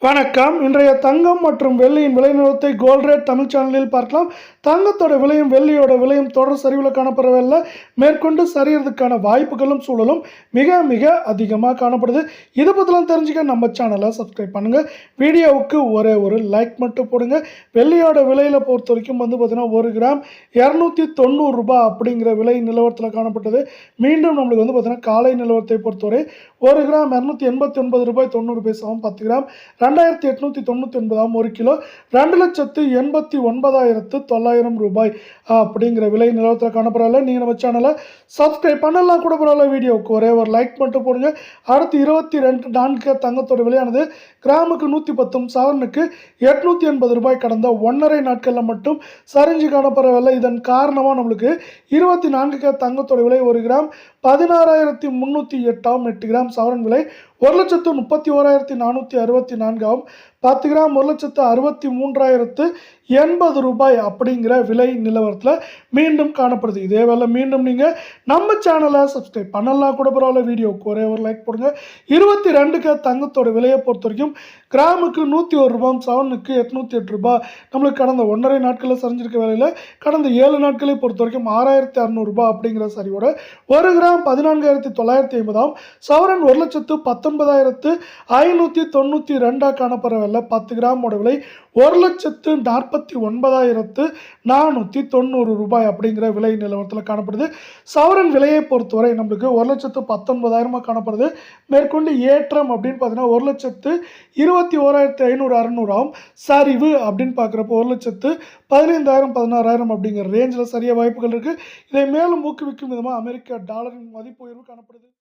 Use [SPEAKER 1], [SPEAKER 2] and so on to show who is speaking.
[SPEAKER 1] வணக்கம். இன்றைய தங்கம் மற்றும் வெள்ளியின் விலை நிலவரத்தை கோல்ட் ரேட் தமிழ் சேனலில் பார்க்கலாம். தங்கத்தோட விலையும் வெள்ளியோட விலையும் தொடர் சரிவில் காணப்படவில்லை. மேற்கொண்டு சரியறதுக்கான வாய்ப்புகளும் சூழலும் மிக மிக அதிகமாக காணப்படுது. இதை பற்றிலாம் தெரிஞ்சுக்க நம்ம சேனலை சப்ஸ்கிரைப் பண்ணுங்கள். வீடியோவுக்கு ஒரே ஒரு லைக் மட்டும் போடுங்க. வெள்ளியோட விலையில் பொறுத்த வரைக்கும் பார்த்தீங்கன்னா 1 கிராம் 290 ரூபாய் அப்படிங்கிற விலை நிலவரத்தில் காணப்பட்டது. மீண்டும் நம்மளுக்கு பார்த்தீங்கன்னா காலை நிலவரத்தை பொறுத்தவரை 1 கிராம் 289 ரூபாய் 90 பைசாவும் 10 கிராம் 2899 ஒரு கிலோ 2,89,900 ரூபாய் அப்படிங்கிற விலை நிலவரத்தில் காணப்படல. நீங்கள் நம்ம சேனலை சப்ஸ்கிரைப் பண்ணலாம் கூட பரவாயில்ல. வீடியோவுக்கு ஒரே ஒரு லைக் மட்டும் போடுங்க. அடுத்து 22 தங்கத்தோட விலையானது கிராமுக்கு 110 சவரனுக்கு 880 ரூபாய் கடந்த 1.5 நாட்களில் மட்டும் சரிஞ்சு காணப்படவில்லை. இதன் காரணமாக நம்மளுக்கு 24 தங்கத்தோட விலை 1 கிராம் 16,308 8 கிராம் சவரன் விலை 1,31,464 10 கிராம் 1,63,080 ரூபாய் அப்படிங்கிற விலை நிலவரத்தில் மீண்டும் காணப்படுது. இதே வேலை மீண்டும் நீங்கள் நம்ம சேனலை சப்ஸ்கிரைப் பண்ணலாம் கூட பரவாயில்ல. வீடியோவுக்கு ஒரே ஒரு லைக் போடுங்க. 22 தங்கத்தோட விலையை பொறுத்த வரைக்கும் கிராமுக்கு 101 ரூபாய் சவனுக்கு 808 ரூபாய் நம்மளுக்கு கடந்த 1.5 நாட்களில் சரிஞ்சிருக்க வேலையில் கடந்த 7 நாட்களை பொறுத்த வரைக்கும் 6,600 ரூபாய் அப்படிங்கிற சரிவோட 1 கிராம் 14,950 சவரன் 1,19,592 காணப்படவில்லை. 10 கிராமோட விலை 1,49,490 ரூபாய் அப்படிங்கிற விலை நிலவரத்தில் காணப்படுது. சவரன் விலையை பொறுத்தவரை நம்மளுக்கு 1,19,000 காணப்படுது. மேற்கொண்டு ஏற்றம் அப்படின்னு பார்த்தீங்கன்னா 1,21,500 சரிவு அப்படின்னு பார்க்குறப்போ 1,15,000 16,000 அப்படிங்கிற ரேஞ்சில் சரிய வாய்ப்புகள் இருக்குது. இதை மேலும் ஊக்குவிக்கும் விதமாக அமெரிக்க டாலரின் மதிப்பு உயர்வு காணப்படுது.